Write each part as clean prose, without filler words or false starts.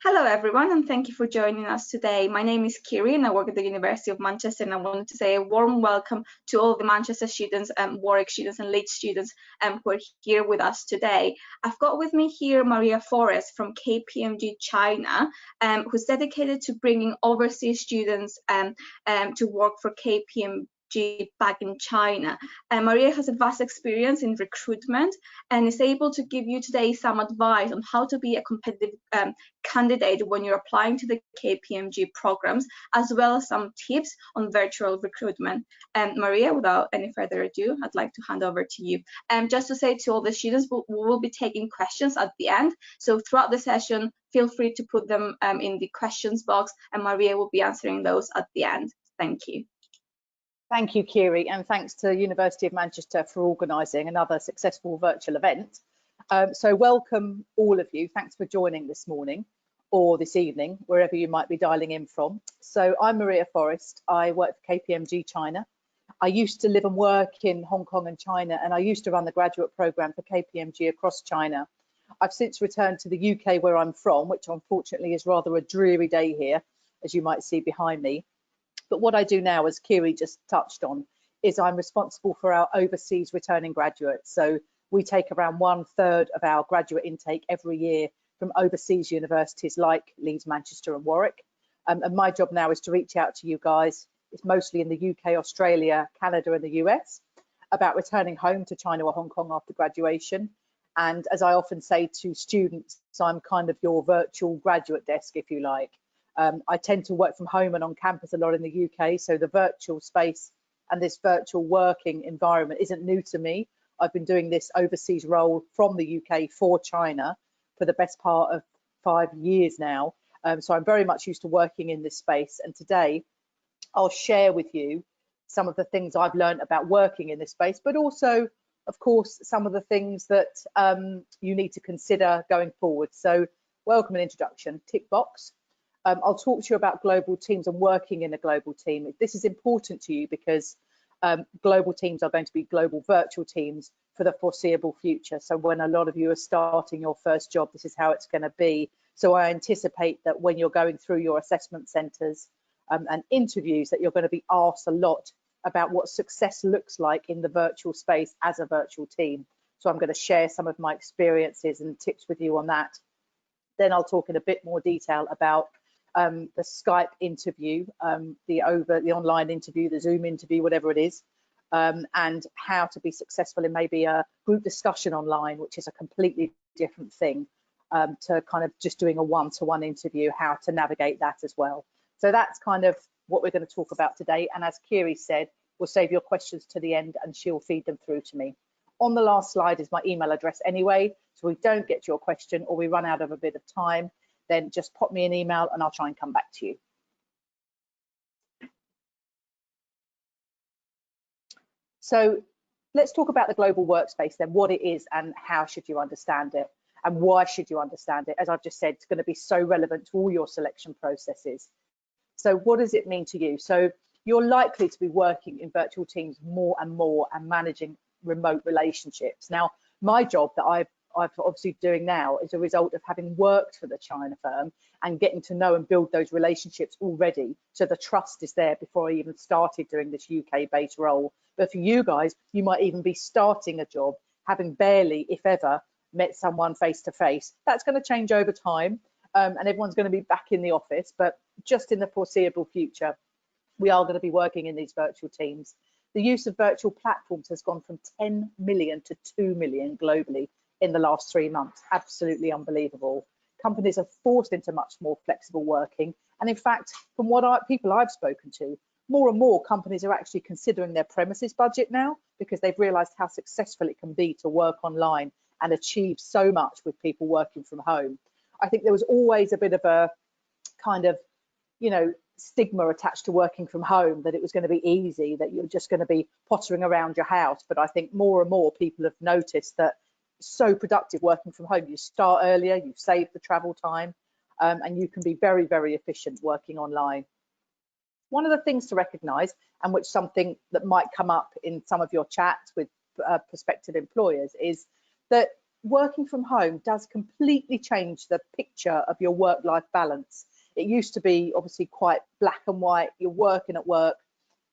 Hello everyone, and thank you for joining us today. My name is Kiri and I work at the University of Manchester, and I wanted to say a warm welcome to all the Manchester students, Warwick students and Leeds students who are here with us today. I've got with me here Maria Forrest from KPMG China, who's dedicated to bringing overseas students to work for KPMG back in China. Maria has a vast experience in recruitment and is able to give you today some advice on how to be a competitive candidate when you're applying to the KPMG programs, as well as some tips on virtual recruitment. Maria, without any further ado, I'd like to hand over to you. Just to say to all the students, we will be taking questions at the end. So throughout the session, feel free to put them in the questions box, and Maria will be answering those at the end. Thank you. Thank you, Kiri, and thanks to University of Manchester for organising another successful virtual event. So welcome all of you. Thanks for joining this morning or this evening, wherever you might be dialing in from. So I'm Maria Forrest. I work for KPMG China. I used to live and work in Hong Kong and China, and I used to run the graduate programme for KPMG across China. I've since returned to the UK where I'm from, which unfortunately is rather a dreary day here, as you might see behind me. But what I do now, as Kiri just touched on, is I'm responsible for our overseas returning graduates. So we take around 1/3 of our graduate intake every year from overseas universities like Leeds, Manchester and Warwick. And my job now is to reach out to you guys, it's mostly in the UK, Australia, Canada and the US, about returning home to China or Hong Kong after graduation. And as I often say to students, I'm kind of your virtual graduate desk, if you like. I tend to work from home and on campus a lot in the UK, so the virtual space and this virtual working environment isn't new to me. I've been doing this overseas role from the UK for China for the best part of 5 years now. So I'm very much used to working in this space. And today I'll share with you some of the things I've learned about working in this space, but also, of course, some of the things that you need to consider going forward. So welcome and introduction, tick box. I'll talk to you about global teams and working in a global team. This is important to you because global teams are going to be global virtual teams for the foreseeable future. So when a lot of you are starting your first job, this is how it's going to be. So I anticipate that when you're going through your assessment centres and interviews, that you're going to be asked a lot about what success looks like in the virtual space as a virtual team. So I'm going to share some of my experiences and tips with you on that. Then I'll talk in a bit more detail about the Skype interview, the online interview, the Zoom interview, whatever it is, and how to be successful in maybe a group discussion online, which is a completely different thing to kind of just doing a one-to-one interview, how to navigate that as well. So that's kind of what we're going to talk about today. And as Kiri said, we'll save your questions to the end and she'll feed them through to me. On the last slide is my email address anyway, so we don't get to your question or we run out of a bit of time, then just pop me an email and I'll try and come back to you. So let's talk about the global workspace then, what it is and how should you understand it and why should you understand it? As I've just said, it's going to be so relevant to all your selection processes. So what does it mean to you? So you're likely to be working in virtual teams more and more and managing remote relationships. Now, my job that I've obviously doing now is a result of having worked for the China firm and getting to know and build those relationships already. So the trust is there before I even started doing this UK-based role. But for you guys, you might even be starting a job, having barely, if ever, met someone face to face. That's going to change over time and everyone's going to be back in the office. But just in the foreseeable future, we are going to be working in these virtual teams. The use of virtual platforms has gone from 10 million to 2 million globally in the last 3 months. Absolutely unbelievable. Companies are forced into much more flexible working. And in fact, from what people I've spoken to, more and more companies are actually considering their premises budget now because they've realized how successful it can be to work online and achieve so much with people working from home. I think there was always a bit of a kind of, stigma attached to working from home, that it was going to be easy, that you're just going to be pottering around your house. But I think more and more people have noticed that so productive working from home. You start earlier, you save the travel time, and you can be very, very efficient working online. One of the things to recognise, and which something that might come up in some of your chats with prospective employers, is that working from home does completely change the picture of your work-life balance. It used to be obviously quite black and white. You're working at work,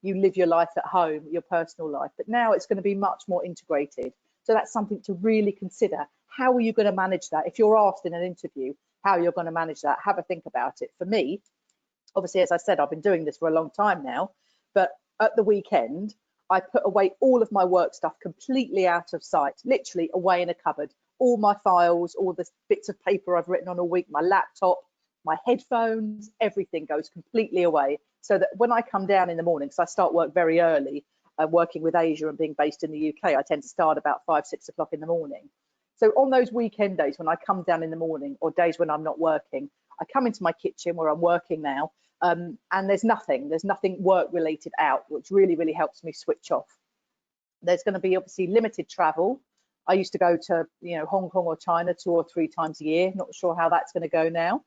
you live your life at home, your personal life, but now it's going to be much more integrated. So that's something to really consider. How are you going to manage that? If you're asked in an interview how you're going to manage that, have a think about it. For me, obviously, as I said, I've been doing this for a long time now, but at the weekend, I put away all of my work stuff completely out of sight, literally away in a cupboard. All my files, all the bits of paper I've written on all week, my laptop, my headphones, everything goes completely away. So that when I come down in the morning, because I start work very early, working with Asia and being based in the UK, I tend to start about 5, 6 o'clock in the morning. So on those weekend days when I come down in the morning, or days when I'm not working, I come into my kitchen where I'm working now, and there's nothing work related out, which really helps me switch off. There's going to be obviously limited travel. I used to go to Hong Kong or China 2 or 3 times a year. Not sure how that's going to go now.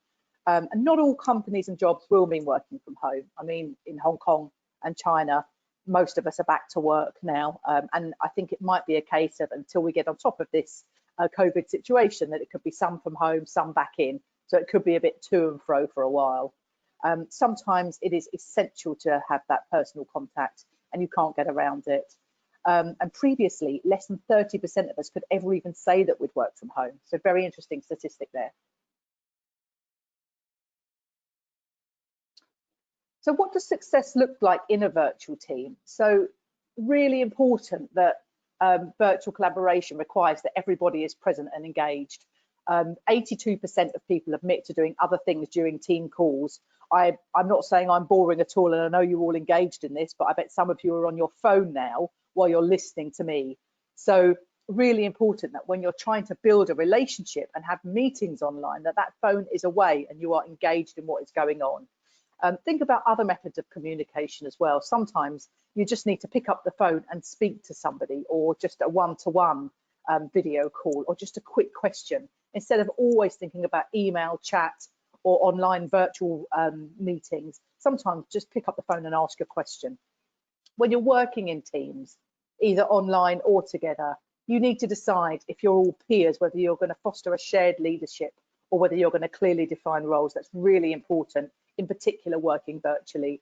And not all companies and jobs will mean working from home. I mean, in Hong Kong and China, most of us are back to work now. And I think it might be a case of, until we get on top of this COVID situation, that it could be some from home, some back in. So it could be a bit to and fro for a while. Sometimes it is essential to have that personal contact, and you can't get around it. And previously, less than 30% of us could ever even say that we'd work from home. So very interesting statistic there. So what does success look like in a virtual team? So really important that virtual collaboration requires that everybody is present and engaged. 82% of people admit to doing other things during team calls. I'm not saying I'm boring at all, and I know you're all engaged in this, but I bet some of you are on your phone now while you're listening to me. So really important that when you're trying to build a relationship and have meetings online, that phone is away and you are engaged in what is going on. Think about other methods of communication as well. Sometimes you just need to pick up the phone and speak to somebody, or just a one-to-one video call, or just a quick question, instead of always thinking about email, chat, or online virtual meetings. Sometimes just pick up the phone and ask a question. When you're working in teams, either online or together, you need to decide, if you're all peers, whether you're going to foster a shared leadership or whether you're going to clearly define roles. That's really important, in particular working virtually.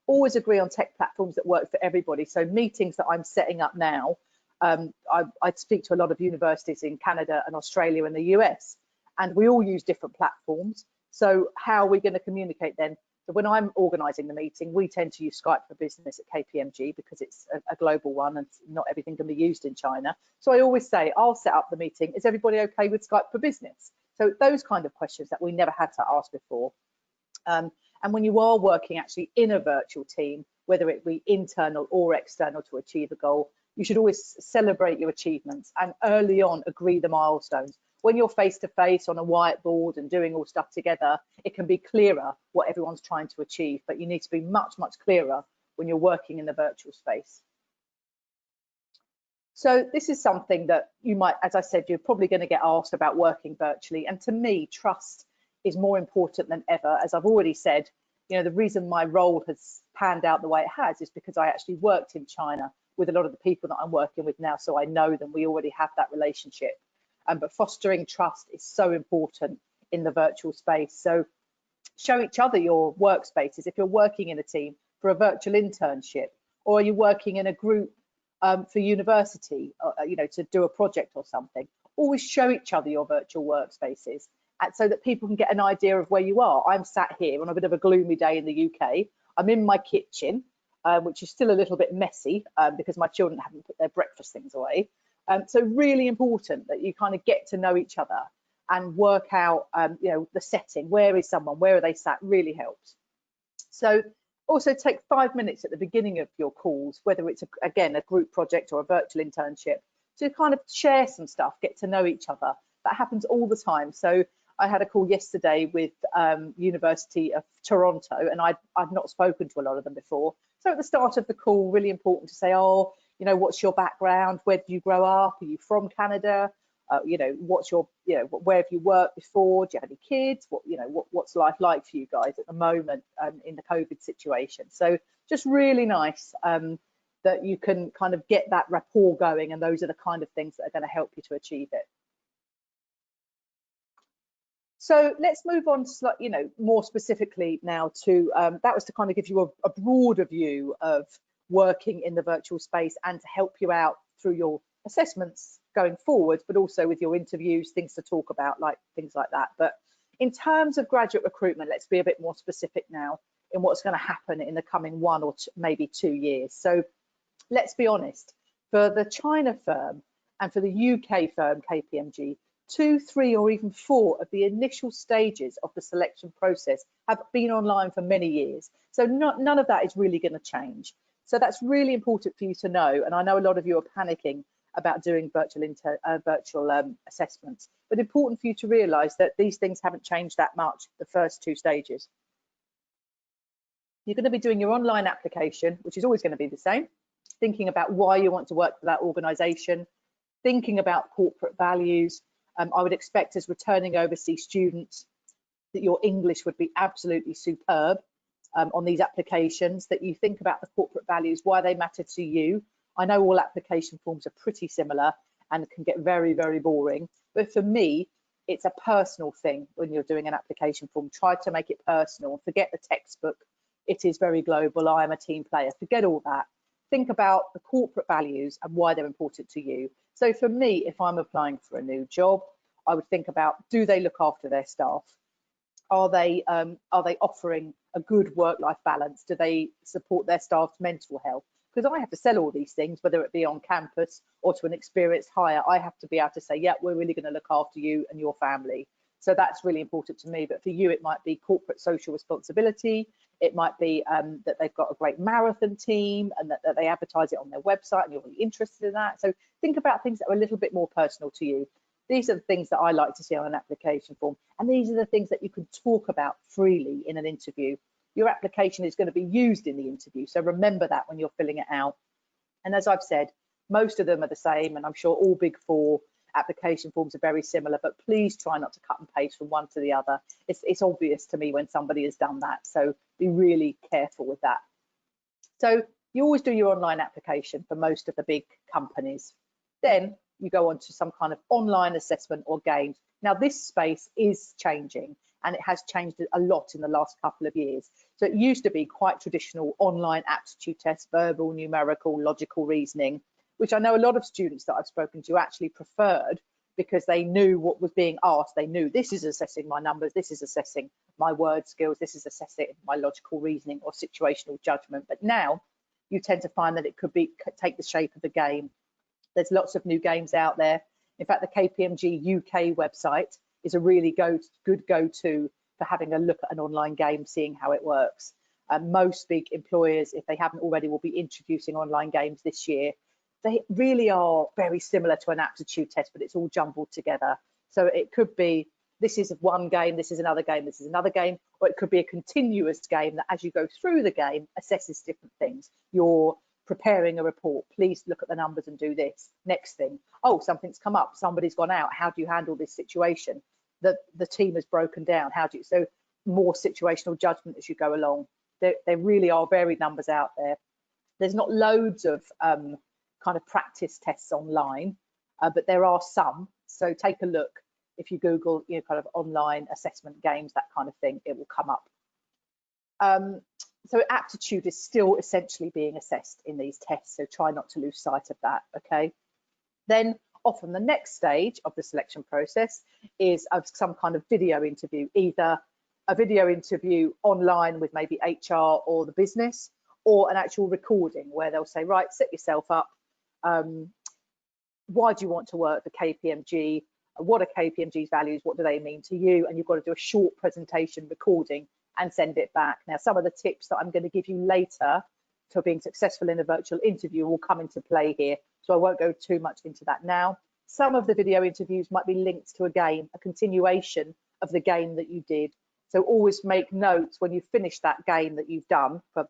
Always agree on tech platforms that work for everybody. So meetings that I'm setting up now, I speak to a lot of universities in Canada and Australia and the US, and we all use different platforms. So how are we going to communicate then? So when I'm organising the meeting, we tend to use Skype for Business at KPMG because it's a global one and not everything can be used in China. So I always say, I'll set up the meeting. Is everybody okay with Skype for Business? So those kind of questions that we never had to ask before. And when you are working actually in a virtual team, whether it be internal or external to achieve a goal, you should always celebrate your achievements and early on agree the milestones. When you're face to face on a whiteboard and doing all stuff together, it can be clearer what everyone's trying to achieve, but you need to be much clearer when you're working in the virtual space. So this is something that you might, as I said, you're probably going to get asked about working virtually. And to me, trust is more important than ever. As I've already said, the reason my role has panned out the way it has is because I actually worked in China with a lot of the people that I'm working with now, so I know them. We already have that relationship. But fostering trust is so important in the virtual space. So show each other your workspaces. If you're working in a team for a virtual internship, or are you working in a group for university, to do a project or something, always show each other your virtual workspaces, so that people can get an idea of where you are. I'm sat here on a bit of a gloomy day in the UK. I'm in my kitchen, which is still a little bit messy because my children haven't put their breakfast things away. So really important that you kind of get to know each other and work out, the setting. Where is someone? Where are they sat? Really helps. So also take 5 minutes at the beginning of your calls, whether it's, again, a group project or a virtual internship, to kind of share some stuff, get to know each other. That happens all the time. So I had a call yesterday with University of Toronto, and I've not spoken to a lot of them before. So at the start of the call, really important to say, oh, what's your background? Where did you grow up? Are you from Canada? What's your, where have you worked before? Do you have any kids? What's life like for you guys at the moment in the COVID situation? So just really nice that you can kind of get that rapport going, and those are the kind of things that are going to help you to achieve it. So let's move on to, more specifically now to, that was to kind of give you a broader view of working in the virtual space and to help you out through your assessments going forward, but also with your interviews, things to talk about, like things like that. But in terms of graduate recruitment, let's be a bit more specific now in what's going to happen in the coming 1 or maybe 2 years. So let's be honest, for the China firm and for the UK firm, KPMG, 2, 3, or even 4 of the initial stages of the selection process have been online for many years. So none of that is really going to change. So that's really important for you to know. And I know a lot of you are panicking about doing virtual assessments, but important for you to realise that these things haven't changed that much the first 2 stages. You're going to be doing your online application, which is always going to be the same, thinking about why you want to work for that organisation, thinking about corporate values. I would expect as returning overseas students that your English would be absolutely superb on these applications, that you think about the corporate values, why they matter to you. I know all application forms are pretty similar and can get very, very boring. But for me, it's a personal thing when you're doing an application form. Try to make it personal. Forget the textbook. It is very global. I am a team player. Forget all that. Think about the corporate values and why they're important to you. So for me, if I'm applying for a new job, I would think about, do they look after their staff? Are they offering a good work-life balance? Do they support their staff's mental health? Because I have to sell all these things, whether it be on campus or to an experienced hire. I have to be able to say, yeah, we're really going to look after you and your family. So that's really important to me. But for you, it might be corporate social responsibility. It might be that they've got a great marathon team and that they advertise it on their website and you're really interested in that. So think about things that are a little bit more personal to you. These are the things that I like to see on an application form. And these are the things that you can talk about freely in an interview. Your application is going to be used in the interview. So remember that when you're filling it out. And as I've said, most of them are the same. And I'm sure all Big Four application forms are very similar, but please try not to cut and paste from one to the other. It's obvious to me when somebody has done that. So be really careful with that. So you always do your online application for most of the big companies. Then you go on to some kind of online assessment or games. Now this space is changing and it has changed a lot in the last couple of years. So it used to be quite traditional online aptitude tests, verbal, numerical, logical reasoning, which I know a lot of students that I've spoken to actually preferred because they knew what was being asked. They knew this is assessing my numbers, this is assessing my word skills, this is assessing my logical reasoning or situational judgment. But now you tend to find that it could take the shape of the game. There's lots of new games out there. In fact, the KPMG UK website is a really good go-to for having a look at an online game, seeing how it works. Most big employers, if they haven't already, will be introducing online games this year. They really are very similar to an aptitude test, but it's all jumbled together. So it could be, this is one game, this is another game, this is another game, or it could be a continuous game that as you go through the game, assesses different things. You're preparing a report, please look at the numbers and do this. Next thing, oh, something's come up, somebody's gone out, how do you handle this situation? The team has broken down, how do you, so more situational judgment as you go along. There really are varied numbers out there. There's not loads of kind of practice tests online, but there are some. So take a look. If you Google, kind of online assessment games, that kind of thing, it will come up. So aptitude is still essentially being assessed in these tests. So try not to lose sight of that, okay? Then often the next stage of the selection process is of some kind of video interview, either a video interview online with maybe HR or the business, or an actual recording where they'll say, right, set yourself up. Why do you want to work for KPMG? What are KPMG's values? What do they mean to you? And you've got to do a short presentation recording and send it back. Now, some of the tips that I'm going to give you later for being successful in a virtual interview will come into play here. So I won't go too much into that now. Some of the video interviews might be linked to a game, a continuation of the game that you did. So always make notes when you finish that game that you've done for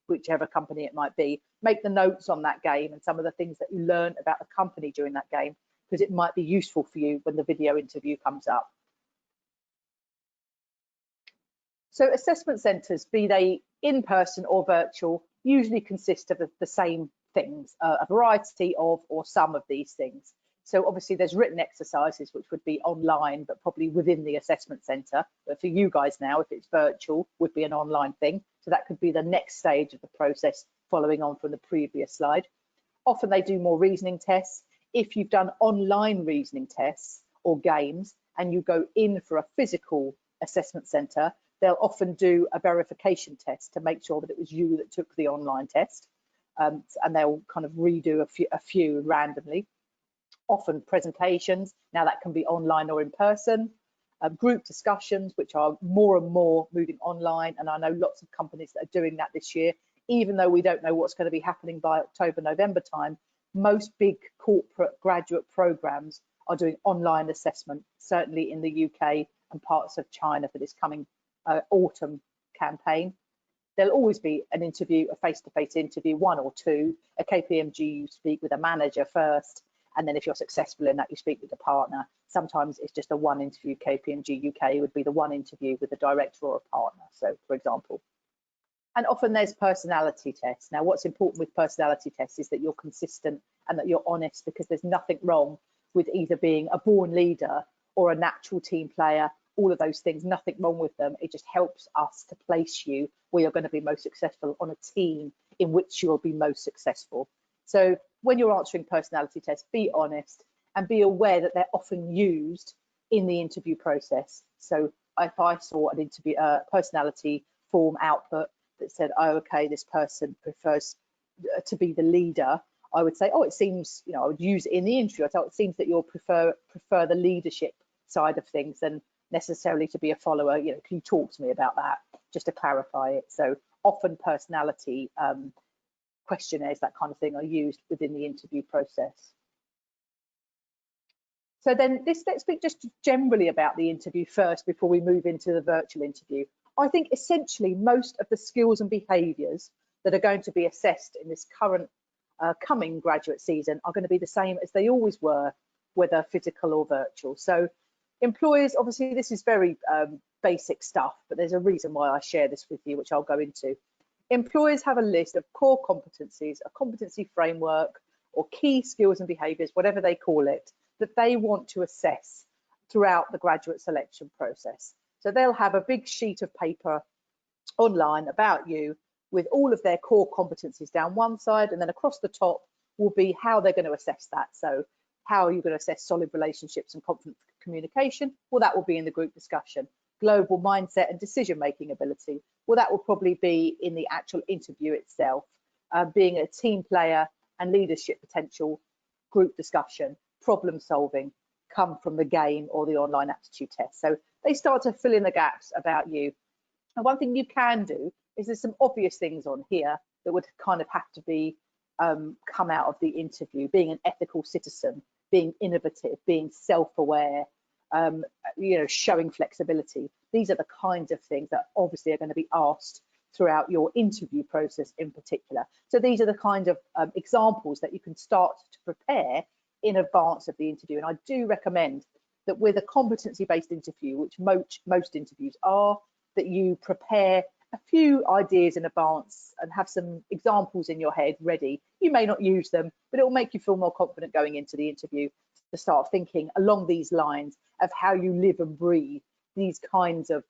whichever company it might be. Make the notes on that game and some of the things that you learned about the company during that game, because it might be useful for you when the video interview comes up. So assessment centres, be they in person or virtual, usually consist of the same things, a variety of or some of these things. So obviously there's written exercises which would be online, but probably within the assessment centre. But for you guys now, if it's virtual, would be an online thing. So that could be the next stage of the process following on from the previous slide. Often they do more reasoning tests. If you've done online reasoning tests or games and you go in for a physical assessment centre, they'll often do a verification test to make sure that it was you that took the online test. And they'll kind of redo a few randomly. Often presentations, now that can be online or in person. Group discussions, which are more and more moving online, and I know lots of companies that are doing that this year. Even though we don't know what's going to be happening by October, November time, most big corporate graduate programs are doing online assessment, certainly in the UK and parts of China for this coming autumn campaign. There'll always be an interview, a face-to-face interview, one or two. At KPMG, you speak with a manager first, and then if you're successful in that, you speak with a partner. Sometimes it's just a one interview. KPMG UK would be the one interview with a director or a partner, so for example. And often there's personality tests. Now, what's important with personality tests is that you're consistent and that you're honest, because there's nothing wrong with either being a born leader or a natural team player. All of those things, nothing wrong with them. It just helps us to place you where you're going to be most successful on a team in which you'll be most successful. So when you're answering personality tests, be honest and be aware that they're often used in the interview process. So if I saw an interview personality form output that said, oh, okay, this person prefers to be the leader, I would say, oh, it seems, you know, I would use it in the interview. I thought it seems that you'll prefer the leadership side of things than necessarily to be a follower. You know, can you talk to me about that, just to clarify it? So often personality questionnaires, that kind of thing, are used within the interview process. So then let's speak just generally about the interview first before we move into the virtual interview. I think essentially most of the skills and behaviours that are going to be assessed in this current coming graduate season are going to be the same as they always were, whether physical or virtual. So employers, obviously this is very basic stuff, but there's a reason why I share this with you, which I'll go into. Employers have a list of core competencies, a competency framework, or key skills and behaviours, whatever they call it, that they want to assess throughout the graduate selection process. So they'll have a big sheet of paper online about you with all of their core competencies down one side, and then across the top will be how they're going to assess that. So how are you going to assess solid relationships and confident communication? Well, that will be in the group discussion. Global mindset and decision-making ability. Well, that will probably be in the actual interview itself. Being a team player and leadership potential, group discussion. Problem solving come from the game or the online aptitude test. So they start to fill in the gaps about you. And one thing you can do is there's some obvious things on here that would kind of have to be come out of the interview. Being an ethical citizen, being innovative, being self-aware, you know, showing flexibility. These are the kinds of things that obviously are going to be asked throughout your interview process in particular. So these are the kind of examples that you can start to prepare in advance of the interview. And I do recommend that with a competency-based interview, which most interviews are, that you prepare a few ideas in advance and have some examples in your head ready. You may not use them, but it will make you feel more confident going into the interview to start thinking along these lines of how you live and breathe these kinds of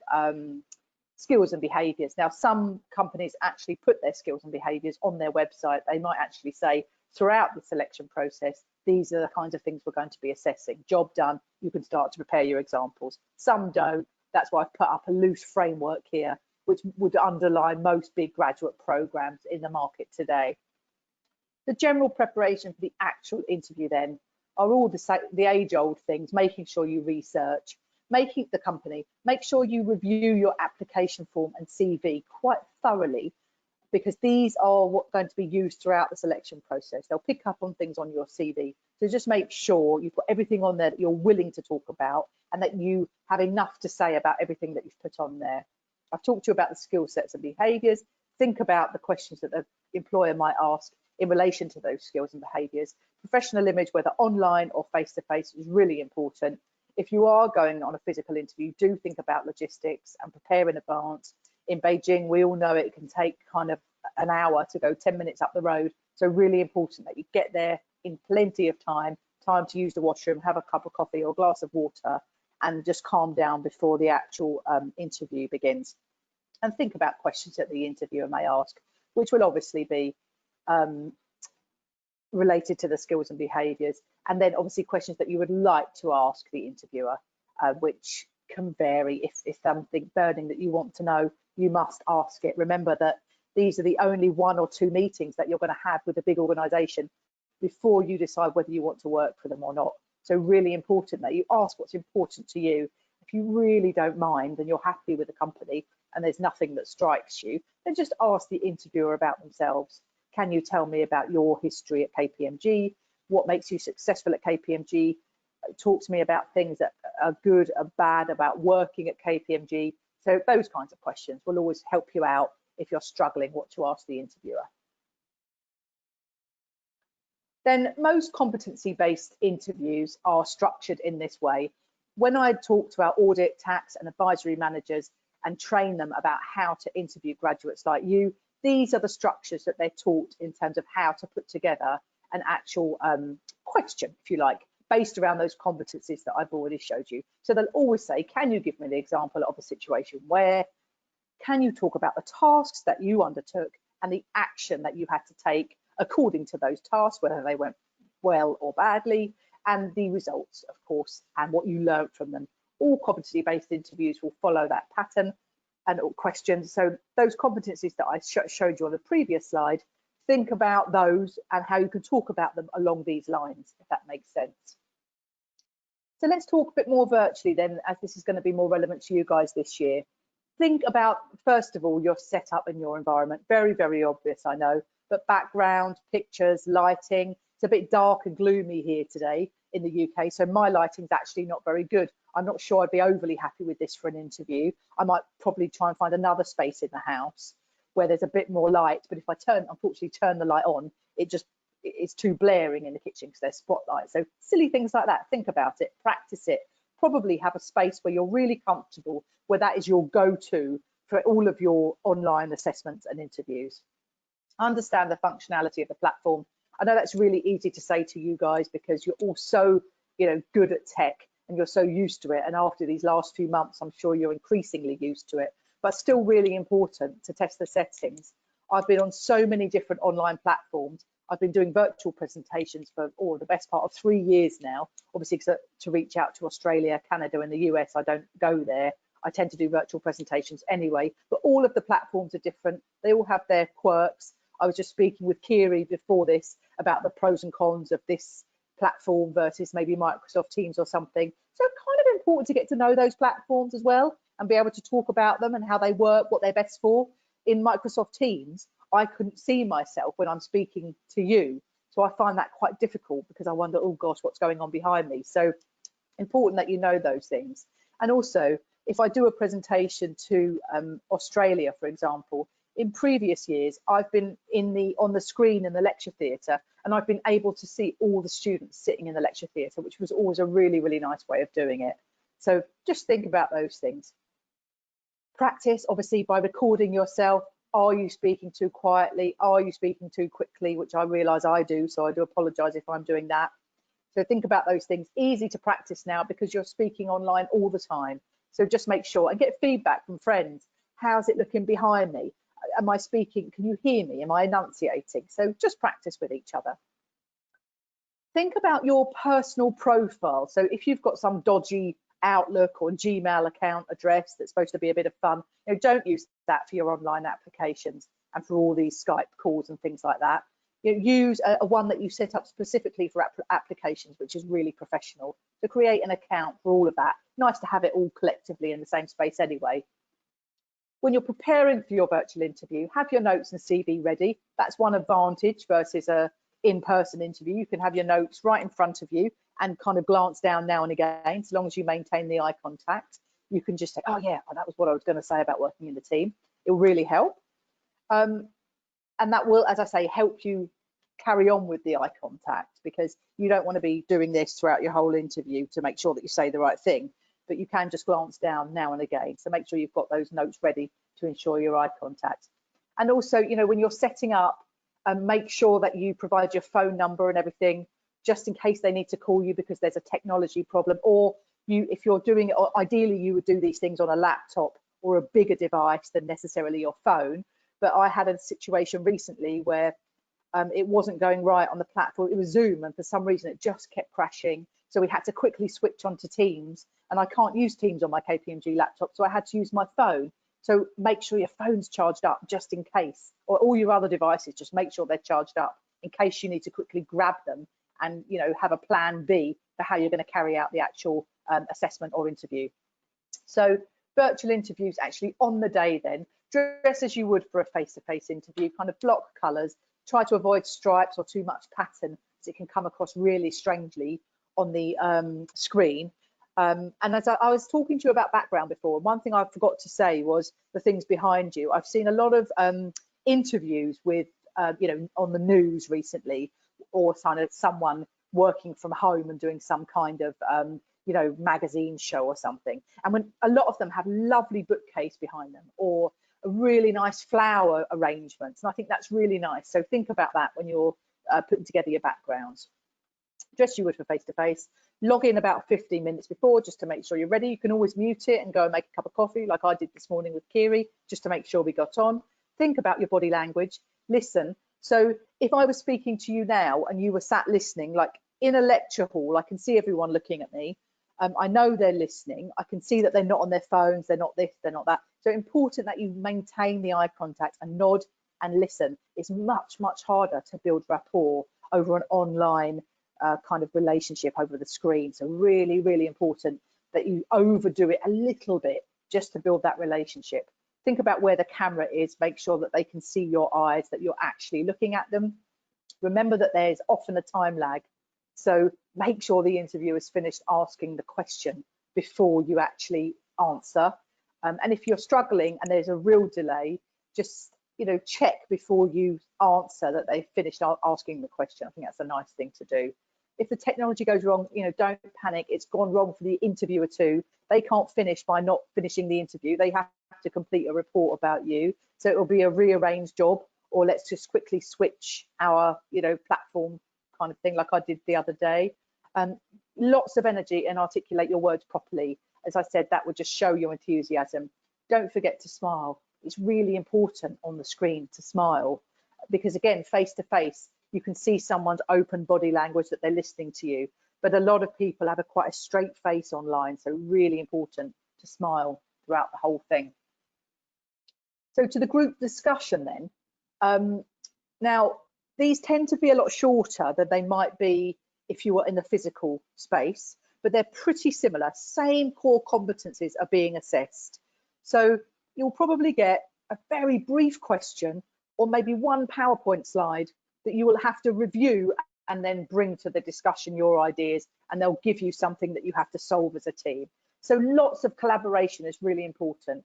skills and behaviours. Now, some companies actually put their skills and behaviours on their website. They might actually say throughout the selection process, these are the kinds of things we're going to be assessing. Job done, you can start to prepare your examples. Some don't. That's why I've put up a loose framework here, which would underlie most big graduate programs in the market today. The general preparation for the actual interview then are all the age-old things, making sure you research, making the company, make sure you review your application form and CV quite thoroughly, because these are what's going to be used throughout the selection process. They'll pick up on things on your CV. So just make sure you've got everything on there that you're willing to talk about and that you have enough to say about everything that you've put on there. I've talked to you about the skill sets and behaviours. Think about the questions that the employer might ask in relation to those skills and behaviours. Professional image, whether online or face-to-face, is really important. If you are going on a physical interview, do think about logistics and prepare in advance. In Beijing, we all know it can take kind of an hour to go 10 minutes up the road. So really important that you get there in plenty of time time to use the washroom, have a cup of coffee or a glass of water, and just calm down before the actual interview begins. And think about questions that the interviewer may ask, which will obviously be related to the skills and behaviours, and then obviously questions that you would like to ask the interviewer, which can vary. If something burning that you want to know, you must ask it. Remember that these are the only 1 or 2 meetings that you're going to have with a big organisation before you decide whether you want to work for them or not. So really important that you ask what's important to you. If you really don't mind and you're happy with the company and there's nothing that strikes you, then just ask the interviewer about themselves. Can you tell me about your history at KPMG? What makes you successful at KPMG? Talk to me about things that are good or bad about working at KPMG. So those kinds of questions will always help you out if you're struggling what to ask the interviewer. Then most competency-based interviews are structured in this way. When I talk to our audit, tax and advisory managers and train them about how to interview graduates like you, these are the structures that they're taught in terms of how to put together an actual question, if you like, based around those competencies that I've already showed you. So they'll always say, can you give me the example of a situation where? Can you talk about the tasks that you undertook and the action that you had to take according to those tasks, whether they went well or badly, and the results, of course, and what you learned from them. All competency-based interviews will follow that pattern and all questions. So those competencies that I showed you on the previous slide, think about those and how you can talk about them along these lines, if that makes sense. So let's talk a bit more virtually then, as this is going to be more relevant to you guys this year. Think about, first of all, your setup and your environment. Very, very obvious, I know, but background, pictures, lighting. It's a bit dark and gloomy here today in the UK, so my lighting's actually not very good. I'm not sure I'd be overly happy with this for an interview. I might probably try and find another space in the house where there's a bit more light, but if I unfortunately turn the light on, it's too blaring in the kitchen because there's spotlight. So silly things like that, think about it, practice it. Probably have a space where you're really comfortable, where that is your go-to for all of your online assessments and interviews. Understand the functionality of the platform. I know that's really easy to say to you guys because you're all so, good at tech and you're so used to it. And after these last few months, I'm sure you're increasingly used to it, but still really important to test the settings. I've been on so many different online platforms. I've been doing virtual presentations for the best part of 3 years now, obviously to reach out to Australia, Canada and the US. I don't go there. I tend to do virtual presentations anyway, but all of the platforms are different. They all have their quirks. I was just speaking with Kiri before this about the pros and cons of this platform versus maybe Microsoft Teams or something. So kind of important to get to know those platforms as well and be able to talk about them and how they work, what they're best for. In Microsoft Teams, I couldn't see myself when I'm speaking to you. So I find that quite difficult because I wonder, oh gosh, what's going on behind me? So important that you know those things. And also, if I do a presentation to Australia, for example, in previous years, I've been on the screen in the lecture theatre, and I've been able to see all the students sitting in the lecture theatre, which was always a really, really nice way of doing it. So just think about those things. Practice, obviously, by recording yourself. Are you speaking too quietly? Are you speaking too quickly? Which I realise I do, so I do apologise if I'm doing that. So think about those things. Easy to practice now because you're speaking online all the time. So just make sure and get feedback from friends. How's it looking behind me? Am I speaking? Can you hear me? Am I enunciating? So just practice with each other. Think about your personal profile. So if you've got some dodgy Outlook or Gmail account address that's supposed to be a bit of fun, don't use that for your online applications and for all these Skype calls and things like that. Use a one that you set up specifically for applications, which is really professional. So create an account for all of that. Nice to have it all collectively in the same space anyway. When you're preparing for your virtual interview, have your notes and CV ready. That's one advantage versus a in-person interview. You can have your notes right in front of you and kind of glance down now and again, so long as you maintain the eye contact. You can just say, oh yeah, that was what I was going to say about working in the team. It will really help. And that will, as I say, help you carry on with the eye contact, because you don't want to be doing this throughout your whole interview to make sure that you say the right thing, but you can just glance down now and again. So make sure you've got those notes ready to ensure your eye contact. And also, when you're setting up, make sure that you provide your phone number and everything just in case they need to call you because there's a technology problem, or if you're doing it, ideally you would do these things on a laptop or a bigger device than necessarily your phone. But I had a situation recently where it wasn't going right on the platform. It was Zoom, and for some reason it just kept crashing. So we had to quickly switch on to Teams, and I can't use Teams on my KPMG laptop, so I had to use my phone. So make sure your phone's charged up just in case, or all your other devices, just make sure they're charged up in case you need to quickly grab them and, you know, have a plan B for how you're going to carry out the actual assessment or interview. So virtual interviews actually on the day then, dress as you would for a face-to-face interview, kind of block colours, try to avoid stripes or too much pattern, as it can come across really strangely on the screen. And as I was talking to you about background before, one thing I forgot to say was the things behind you. I've seen a lot of interviews with, you know, on the news recently, or kind of someone working from home and doing some kind of, you know, magazine show or something. And when a lot of them have lovely bookcase behind them, or a really nice flower arrangements. And I think that's really nice. So think about that when you're putting together your backgrounds. Dress you would for face-to-face. Log in about 15 minutes before just to make sure you're ready. You can always mute it and go and make a cup of coffee like I did this morning with Kiri, just to make sure we got on. Think about your body language. Listen. So if I was speaking to you now and you were sat listening, like in a lecture hall, I can see everyone looking at me. I know they're listening. I can see that they're not on their phones. They're not this, they're not that. So important that you maintain the eye contact and nod and listen. It's much, much harder to build rapport over an online kind of relationship over the screen. So really, really important that you overdo it a little bit just to build that relationship. Think about where the camera is. Make sure that they can see your eyes, that you're actually looking at them. Remember that there's often a time lag. So make sure the interviewer is finished asking the question before you actually answer. And if you're struggling and there's a real delay, just, you know, check before you answer that they've finished asking the question. I think that's a nice thing to do. If the technology goes wrong, you know, don't panic. It's gone wrong for the interviewer too. They can't finish by not finishing the interview. They have to complete a report about you. So it will be a rearranged job, or let's just quickly switch our, you know, platform kind of thing like I did the other day. Lots of energy and articulate your words properly. As I said, that would just show your enthusiasm. Don't forget to smile. It's really important on the screen to smile, because again, face to face, you can see someone's open body language that they're listening to you. But a lot of people have quite a straight face online, so really important to smile throughout the whole thing. So to the group discussion then. Now, these tend to be a lot shorter than they might be if you were in the physical space, but they're pretty similar. Same core competencies are being assessed. So you'll probably get a very brief question, or maybe one PowerPoint slide that you will have to review and then bring to the discussion your ideas, and they'll give you something that you have to solve as a team. So lots of collaboration is really important.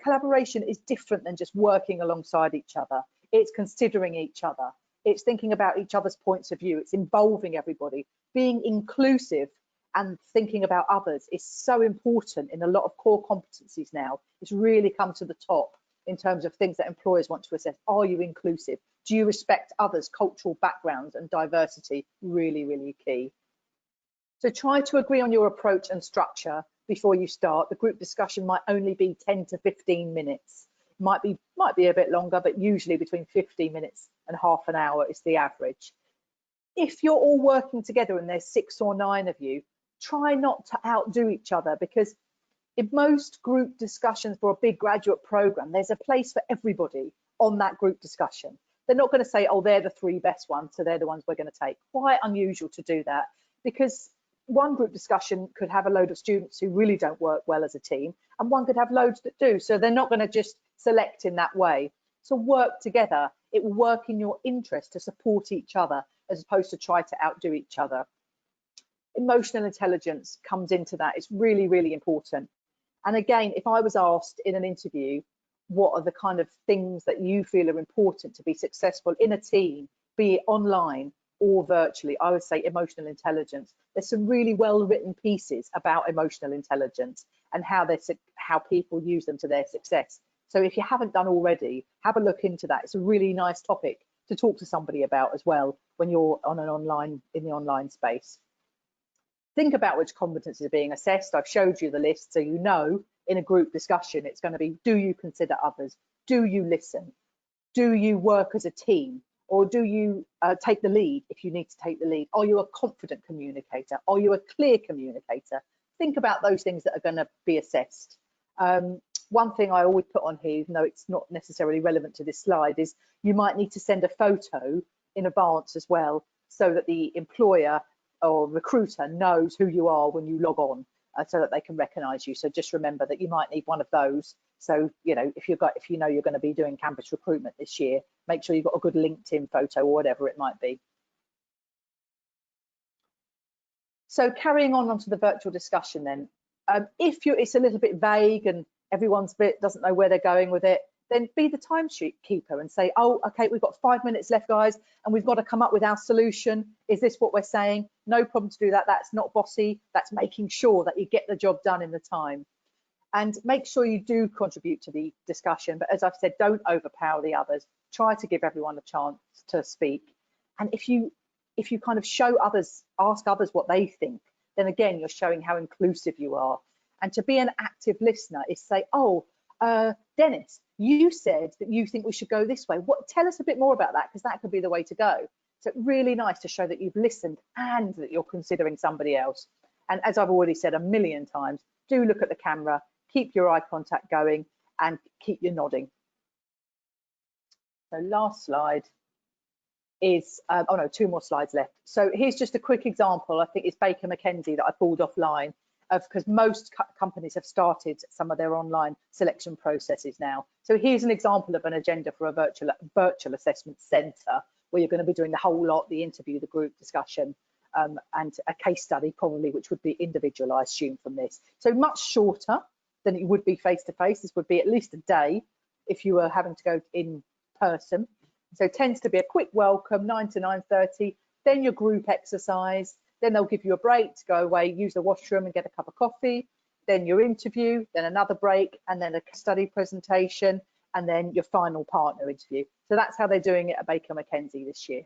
Collaboration is different than just working alongside each other. It's considering each other. It's thinking about each other's points of view. It's involving everybody. Being inclusive and thinking about others is so important in a lot of core competencies now. It's really come to the top in terms of things that employers want to assess. Are you inclusive? Do you respect others' cultural backgrounds and diversity? Really, really key. So try to agree on your approach and structure before you start. The group discussion might only be 10 to 15 minutes. Might be a bit longer, but usually between 15 minutes and half an hour is the average. If you're all working together and there's 6 or 9 of you, try not to outdo each other, because in most group discussions for a big graduate program, there's a place for everybody on that group discussion. They're not going to say, oh, they're the 3 best ones, so they're the ones we're going to take. Quite unusual to do that, because one group discussion could have a load of students who really don't work well as a team, and one could have loads that do. So they're not going to just select in that way. So work together. It will work in your interest to support each other as opposed to try to outdo each other. Emotional intelligence comes into that. It's really, really important. And again, if I was asked in an interview, what are the kind of things that you feel are important to be successful in a team, be it online or virtually, I would say emotional intelligence. There's some really well-written pieces about emotional intelligence and how people use them to their success. So if you haven't done already, have a look into that. It's a really nice topic to talk to somebody about as well when you're on an in the online space. Think about which competencies are being assessed. I've showed you the list, so you know in a group discussion it's going to be, do you consider others? Do you listen? Do you work as a team? Or do you take the lead if you need to take the lead? Are you a confident communicator? Are you a clear communicator? Think about those things that are going to be assessed. One thing I always put on here, even though it's not necessarily relevant to this slide, is you might need to send a photo in advance as well, so that the employer or recruiter knows who you are when you log on, so that they can recognise you. So just remember that you might need one of those. So, you know, if you know you're going to be doing campus recruitment this year, make sure you've got a good LinkedIn photo or whatever it might be. So carrying on onto the virtual discussion then, if it's a little bit vague and everyone's doesn't know where they're going with it, then be the timesheet keeper and say, oh, okay, we've got 5 minutes left, guys, and we've got to come up with our solution. Is this what we're saying? No problem to do that. That's not bossy. That's making sure that you get the job done in the time. And make sure you do contribute to the discussion. But as I've said, don't overpower the others. Try to give everyone a chance to speak. And if you kind of show others, ask others what they think, then again, you're showing how inclusive you are. And to be an active listener is say, oh, Dennis, you said that you think we should go this way. Tell us a bit more about that, because that could be the way to go. So really nice to show that you've listened and that you're considering somebody else. And as I've already said a million times, do look at the camera, keep your eye contact going, and keep your nodding. So last slide is, oh no, 2 more slides left. So here's just a quick example. I think it's Baker McKenzie that I pulled offline, because most companies have started some of their online selection processes now. So here's an example of an agenda for a virtual assessment centre, where you're going to be doing the whole lot, the interview, the group discussion, and a case study probably, which would be individual, I assume, from this. So much shorter than it would be face-to-face. This would be at least a day if you were having to go in person. So it tends to be a quick welcome, 9 to 9:30, then your group exercise, then they'll give you a break to go away, use the washroom and get a cup of coffee, then your interview, then another break, and then a study presentation, and then your final partner interview. So that's how they're doing it at Baker McKenzie this year.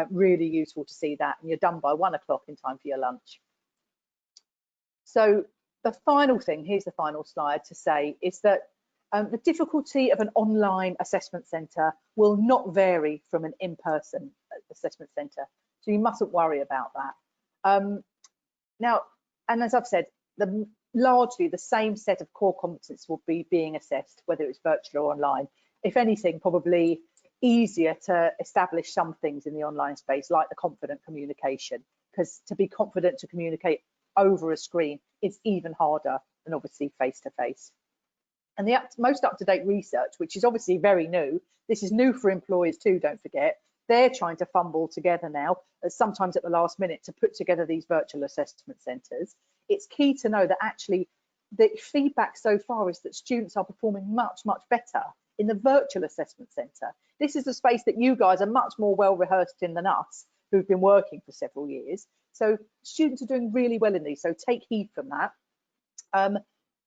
Really useful to see that, and you're done by 1 o'clock in time for your lunch. So the final thing, here's the final slide to say, is that the difficulty of an online assessment centre will not vary from an in-person assessment centre. So you mustn't worry about that. Now, and as I've said, largely the same set of core competencies will be being assessed, whether it's virtual or online. If anything, probably easier to establish some things in the online space, like the confident communication, because to be confident to communicate over a screen is even harder than obviously face-to-face. And the most up-to-date research, which is obviously very new, this is new for employers too, don't forget, they're trying to fumble together now, sometimes at the last minute, to put together these virtual assessment centres. It's key to know that actually the feedback so far is that students are performing much, much better in the virtual assessment centre. This is a space that you guys are much more well rehearsed in than us, who've been working for several years. So students are doing really well in these, so take heed from that.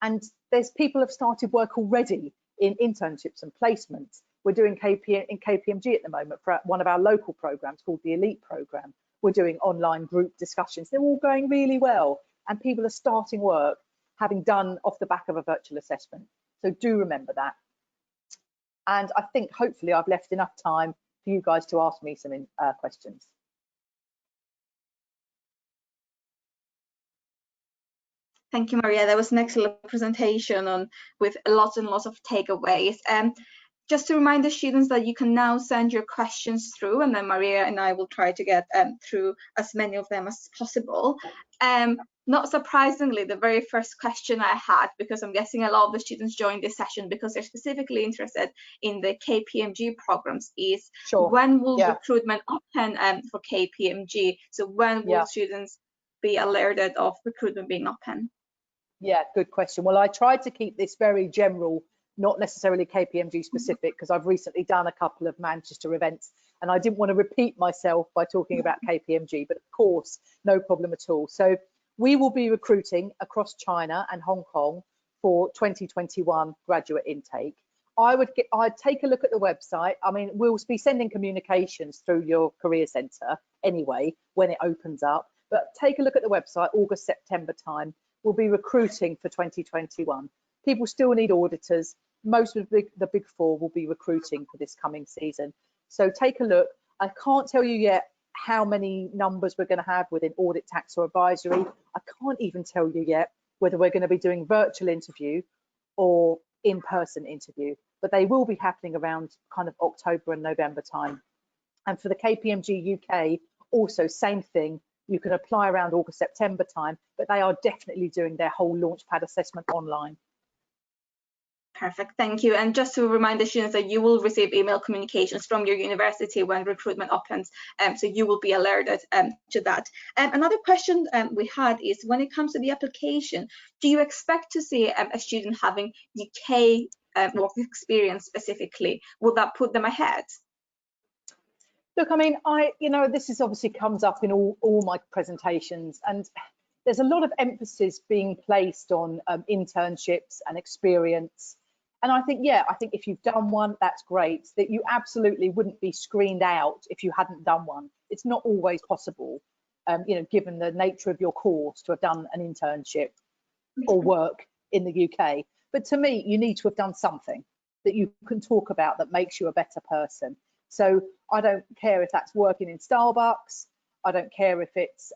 And there's people have started work already in internships and placements. We're doing in KPMG at the moment for one of our local programs called the Elite Program. We're doing online group discussions. They're all going really well, and people are starting work having done off the back of a virtual assessment. So do remember that. And I think hopefully I've left enough time for you guys to ask me some questions. Thank you, Maria. That was an excellent presentation with lots and lots of takeaways. Just to remind the students that you can now send your questions through, and then Maria and I will try to get through as many of them as possible. Not surprisingly, the very first question I had, because I'm guessing a lot of the students joined this session because they're specifically interested in the KPMG programs, is when will recruitment open for KPMG? So when will students be alerted of recruitment being open? Yeah, good question. Well, I tried to keep this very general, not necessarily KPMG specific, because I've recently done a couple of Manchester events and I didn't want to repeat myself by talking about KPMG, but of course, no problem at all. So we will be recruiting across China and Hong Kong for 2021 graduate intake. I'd take a look at the website. I mean, we'll be sending communications through your career centre anyway when it opens up, but take a look at the website. August, September time, we'll be recruiting for 2021. People still need auditors. Most of the big four will be recruiting for this coming season. So take a look. I can't tell you yet how many numbers we're going to have within audit, tax or advisory. I can't even tell you yet whether we're going to be doing virtual interview or in-person interview, but they will be happening around kind of October and November time. And for the KPMG UK, also same thing. You can apply around August, September time, but they are definitely doing their whole Launchpad assessment online. Perfect, thank you. And just to remind the students that you will receive email communications from your university when recruitment opens, so you will be alerted to that. Another question we had is, when it comes to the application, do you expect to see a student having UK work experience specifically? Will that put them ahead? Look, I mean, this is obviously comes up in all my presentations, and there's a lot of emphasis being placed on internships and experience. And I think if you've done one, that's great. That you absolutely wouldn't be screened out if you hadn't done one. It's not always possible, given the nature of your course, to have done an internship or work in the UK. But to me, you need to have done something that you can talk about that makes you a better person. So I don't care if that's working in Starbucks. I don't care if it's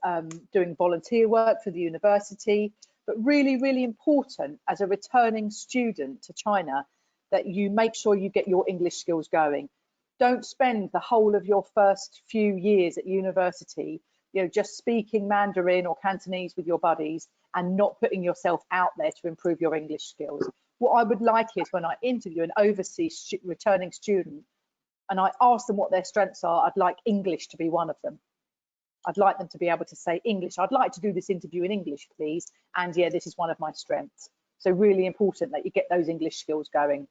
doing volunteer work for the university, but really, really important as a returning student to China that you make sure you get your English skills going. Don't spend the whole of your first few years at university, just speaking Mandarin or Cantonese with your buddies and not putting yourself out there to improve your English skills. What I would like is when I interview an overseas returning student and I ask them what their strengths are, I'd like English to be one of them. I'd like them to be able to say English. I'd like to do this interview in English, please. And yeah, this is one of my strengths. So really important that you get those English skills going.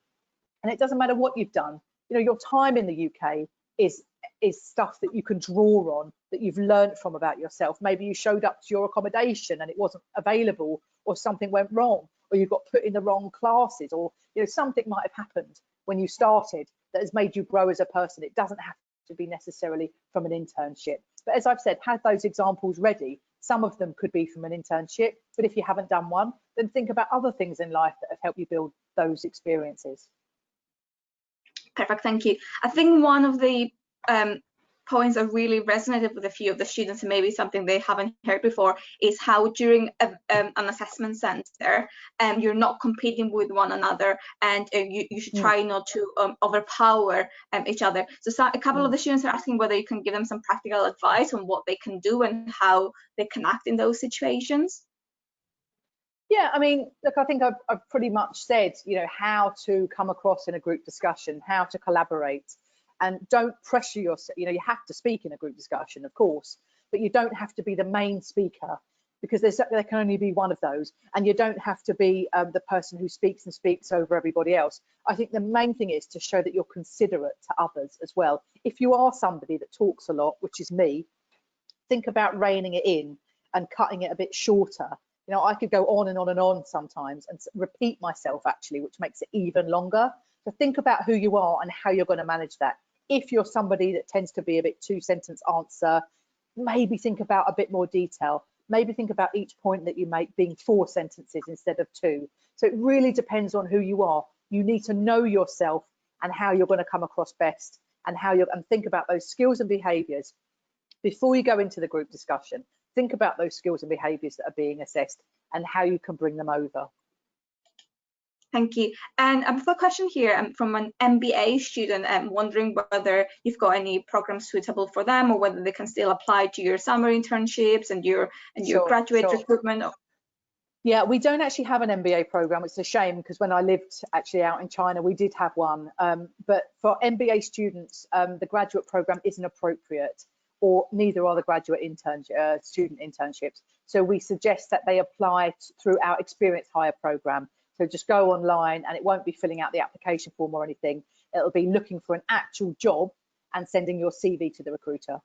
And it doesn't matter what you've done. Your time in the UK is stuff that you can draw on, that you've learned from about yourself. Maybe you showed up to your accommodation and it wasn't available, or something went wrong, or you got put in the wrong classes, or something might have happened when you started that has made you grow as a person. It doesn't have to be necessarily from an internship. But as I've said, have those examples ready. Some of them could be from an internship, but if you haven't done one, then think about other things in life that have helped you build those experiences. Perfect, thank you. I think one of the points that really resonated with a few of the students, and maybe something they haven't heard before, is how during an assessment center, you're not competing with one another, and you should try not to overpower each other. So a couple of the students are asking whether you can give them some practical advice on what they can do and how they can act in those situations. Yeah, I mean, look, I think I've pretty much said, how to come across in a group discussion, how to collaborate, and don't pressure yourself. You have to speak in a group discussion, of course, but you don't have to be the main speaker, because there can only be one of those, and you don't have to be the person who speaks over everybody else. I think the main thing is to show that you're considerate to others as well. If you are somebody that talks a lot, which is me, think about reining it in and cutting it a bit shorter. I could go on and on and on sometimes and repeat myself, actually, which makes it even longer. So think about who you are and how you're going to manage that. If you're somebody that tends to be a bit two-sentence answer, maybe think about a bit more detail. Maybe think about each point that you make being 4 sentences instead of 2. So it really depends on who you are. You need to know yourself and how you're going to come across best, and think about those skills and behaviours before you go into the group discussion. Think about those skills and behaviours that are being assessed and how you can bring them over. Thank you. And I've got a question here from an MBA student wondering whether you've got any programs suitable for them, or whether they can still apply to your summer internships and your graduate recruitment. Yeah, we don't actually have an MBA program. It's a shame, because when I lived actually out in China, we did have one. But for MBA students, the graduate program isn't appropriate, or neither are the graduate student internships. So we suggest that they apply through our Experience Hire program. So just go online, and it won't be filling out the application form or anything. It'll be looking for an actual job and sending your CV to the recruiter.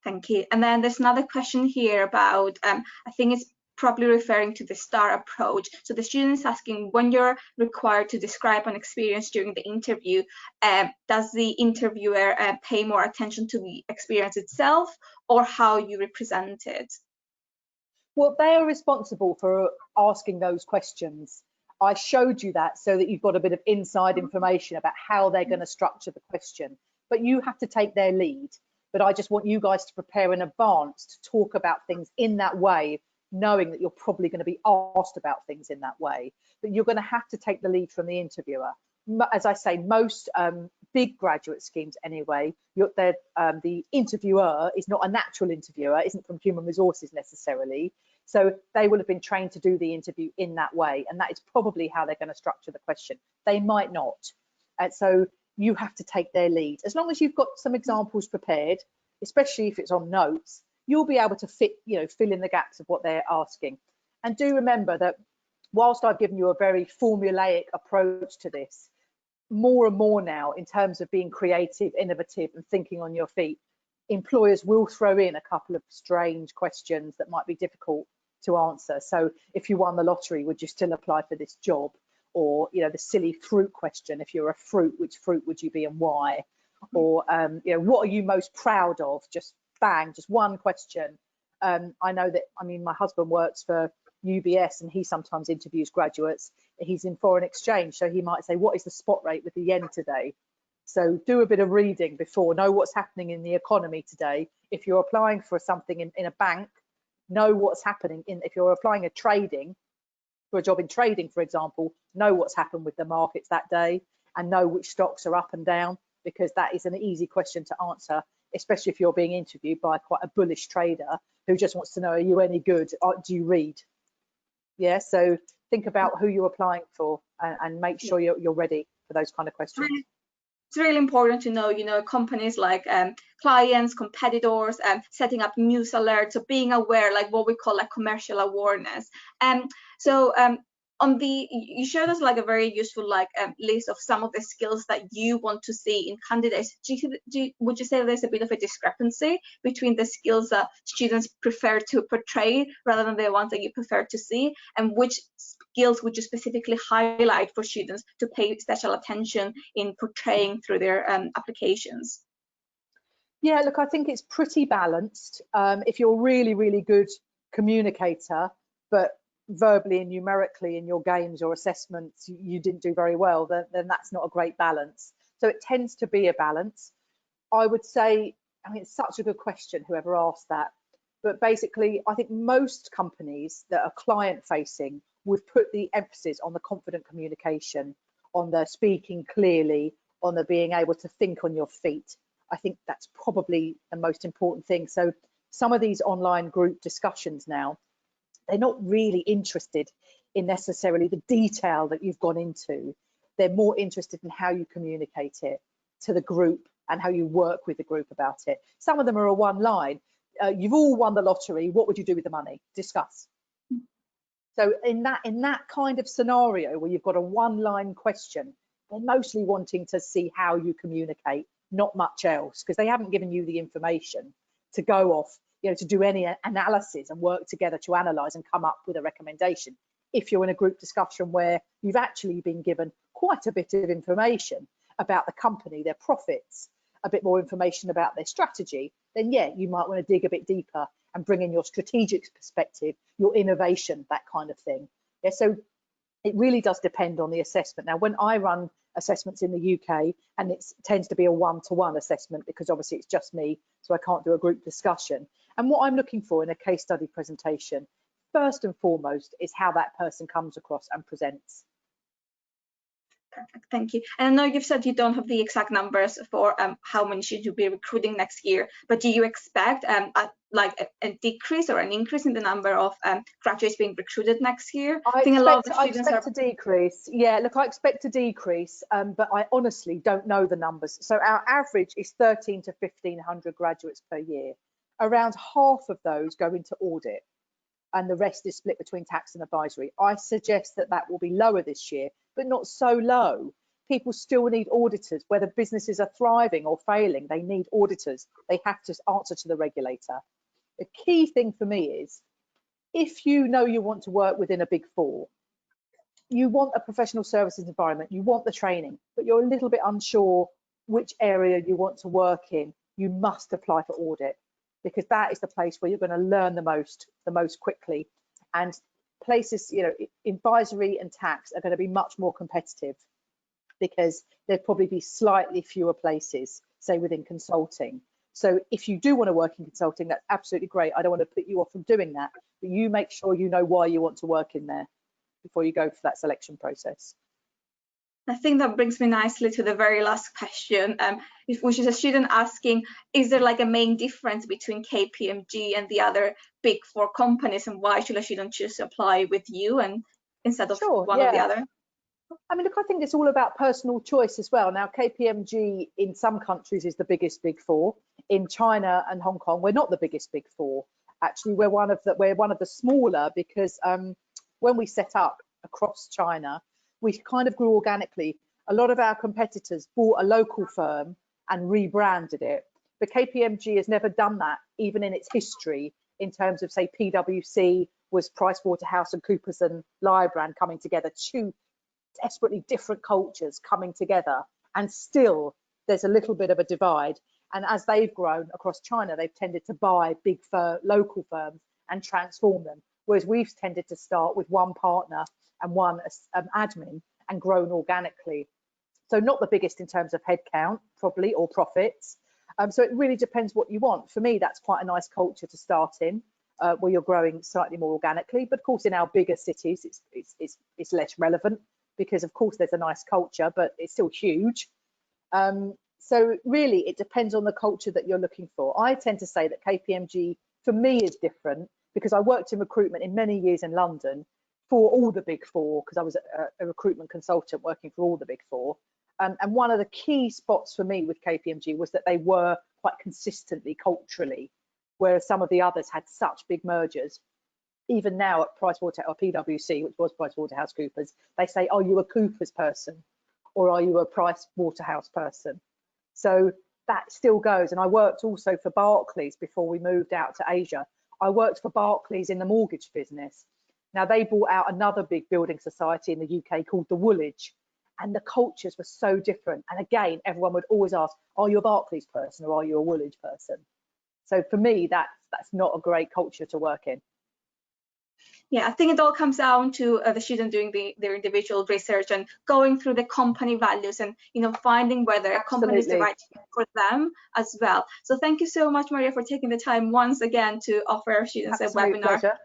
Thank you. And then there's another question here about, I think it's probably referring to the STAR approach. So the student is asking, when you're required to describe an experience during the interview, does the interviewer pay more attention to the experience itself or how you represent it? Well, they are responsible for asking those questions. I showed you that so that you've got a bit of inside information about how they're going to structure the question, but you have to take their lead. But I just want you guys to prepare in advance to talk about things in that way, knowing that you're probably going to be asked about things in that way. But you're going to have to take the lead from the interviewer. As I say, most big graduate schemes anyway, the interviewer is not a natural interviewer, isn't from human resources necessarily. So they will have been trained to do the interview in that way. And that is probably how they're going to structure the question. They might not. So you have to take their lead. As long as you've got some examples prepared, especially if it's on notes, you'll be able to fill in the gaps of what they're asking. And do remember that whilst I've given you a very formulaic approach to this, more and more now, in terms of being creative, innovative, and thinking on your feet, employers will throw in a couple of strange questions that might be difficult to answer. So if you won the lottery, would you still apply for this job? Or, the silly fruit question, if you're a fruit, which fruit would you be and why? Or, what are you most proud of? Just bang, just one question. I know that, my husband works for UBS and he sometimes interviews graduates. He's in foreign exchange, so he might say, what is the spot rate with the yen today? So do a bit of reading before, know what's happening in the economy today. If you're applying for something in a bank, know what's happening. If you're applying for a job in trading, for example, know what's happened with the markets that day and know which stocks are up and down, because that is an easy question to answer, especially if you're being interviewed by quite a bullish trader who just wants to know, are you any good? Do you read? Yeah, so think about who you're applying for and make sure you're ready for those kind of questions. It's really important to know, companies like clients, competitors, setting up news alerts, so being aware, like what we call like commercial awareness. You showed us like a very useful list of some of the skills that you want to see in candidates. Would you say there's a bit of a discrepancy between the skills that students prefer to portray rather than the ones that you prefer to see? And which skills would you specifically highlight for students to pay special attention in portraying through their applications? Yeah, look, I think it's pretty balanced. If you're really, really good communicator, but verbally and numerically in your games or assessments you didn't do very well, then that's not a great balance. So it tends to be a balance. I would say, it's such a good question, whoever asked that, but basically I think most companies that are client facing would put the emphasis on the confident communication, on the speaking clearly, on the being able to think on your feet. I think that's probably the most important thing. So some of these online group discussions now, they're not really interested in necessarily the detail that you've gone into. They're more interested in how you communicate it to the group and how you work with the group about it. Some of them are a one line. You've all won the lottery. What would you do with the money? Discuss. So in that kind of scenario where you've got a one line question, they're mostly wanting to see how you communicate, not much else, because they haven't given you the information to go off, to do any analysis and work together to analyze and come up with a recommendation. If you're in a group discussion where you've actually been given quite a bit of information about the company, their profits, a bit more information about their strategy, then yeah, you might want to dig a bit deeper and bring in your strategic perspective, your innovation, that kind of thing. Yeah, so it really does depend on the assessment. Now, when I run assessments in the UK, and it tends to be a one-to-one assessment because obviously it's just me, so I can't do a group discussion. And what I'm looking for in a case study presentation, first and foremost, is how that person comes across and presents. Perfect, thank you. And I know you've said you don't have the exact numbers for how many students you'll be recruiting next year, but do you expect a decrease or an increase in the number of graduates being recruited next year? I expect a decrease. Yeah, look, I expect a decrease, but I honestly don't know the numbers. So our average is 1,300 to 1,500 graduates per year. Around half of those go into audit, and the rest is split between tax and advisory. I suggest that will be lower this year, but not so low. People still need auditors, whether businesses are thriving or failing, they need auditors. They have to answer to the regulator. The key thing for me is if you know you want to work within a Big Four, you want a professional services environment, you want the training, but you're a little bit unsure which area you want to work in, you must apply for audit, because that is the place where you're going to learn the most quickly. And places, you know, advisory and tax are going to be much more competitive, because there'd probably be slightly fewer places, say within consulting. So if you do want to work in consulting, that's absolutely great. I don't want to put you off from doing that, but you make sure you know why you want to work in there before you go for that selection process. I think that brings me nicely to the very last question, which is a student asking, is there like a main difference between KPMG and the other Big Four companies, and why should a student choose to apply with you and instead of one or the other? I mean, look, I think it's all about personal choice as well. Now, KPMG in some countries is the biggest Big Four. In China and Hong Kong, we're not the biggest Big Four. Actually, we're one of the smaller, because when we set up across China, we kind of grew organically. A lot of our competitors bought a local firm and rebranded it, but KPMG has never done that, even in its history, in terms of, say, PwC was PricewaterhouseCoopers and Lybrand coming together, two desperately different cultures coming together, and still there's a little bit of a divide. And as they've grown across China, they've tended to buy big local firms and transform them, whereas we've tended to start with one partner and one admin and grown organically. So not the biggest in terms of headcount, probably, or profits. So it really depends what you want. For me, that's quite a nice culture to start in, where you're growing slightly more organically. But of course, in our bigger cities, it's less relevant, because of course there's a nice culture, but it's still huge. So really, it depends on the culture that you're looking for. I tend to say that KPMG for me is different, because I worked in recruitment in many years in London for all the Big Four, because I was a recruitment consultant working for all the Big Four. And one of the key spots for me with KPMG was that they were quite consistently culturally, whereas some of the others had such big mergers. Even now at Pricewaterhouse or PwC, which was PricewaterhouseCoopers, they say, "Are you a Coopers person, or are you a Pricewaterhouse person?" So that still goes. And I worked also for Barclays before we moved out to Asia. I worked for Barclays in the mortgage business. Now, they bought out another big building society in the UK called the Woolwich, and the cultures were so different. And again, everyone would always ask, "Are you a Barclays person, or are you a Woolwich person?" So for me, that's not a great culture to work in. Yeah, I think it all comes down to the student doing their individual research and going through the company values, and finding whether a company is the right fit for them as well. So thank you so much, Maria, for taking the time once again to offer our students a webinar.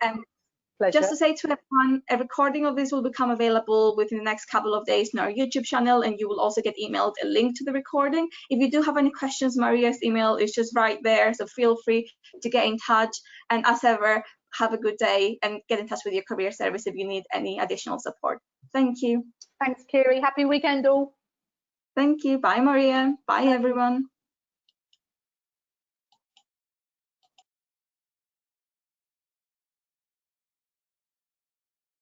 Pleasure. Just to say to everyone, a recording of this will become available within the next couple of days on our YouTube channel, and you will also get emailed a link to the recording. If you do have any questions, Maria's email is just right there, so feel free to get in touch. And as ever, have a good day and get in touch with your career service if you need any additional support. Thank you. Thanks, Kiri. Happy weekend all. Thank you. Bye, Maria. Bye, everyone.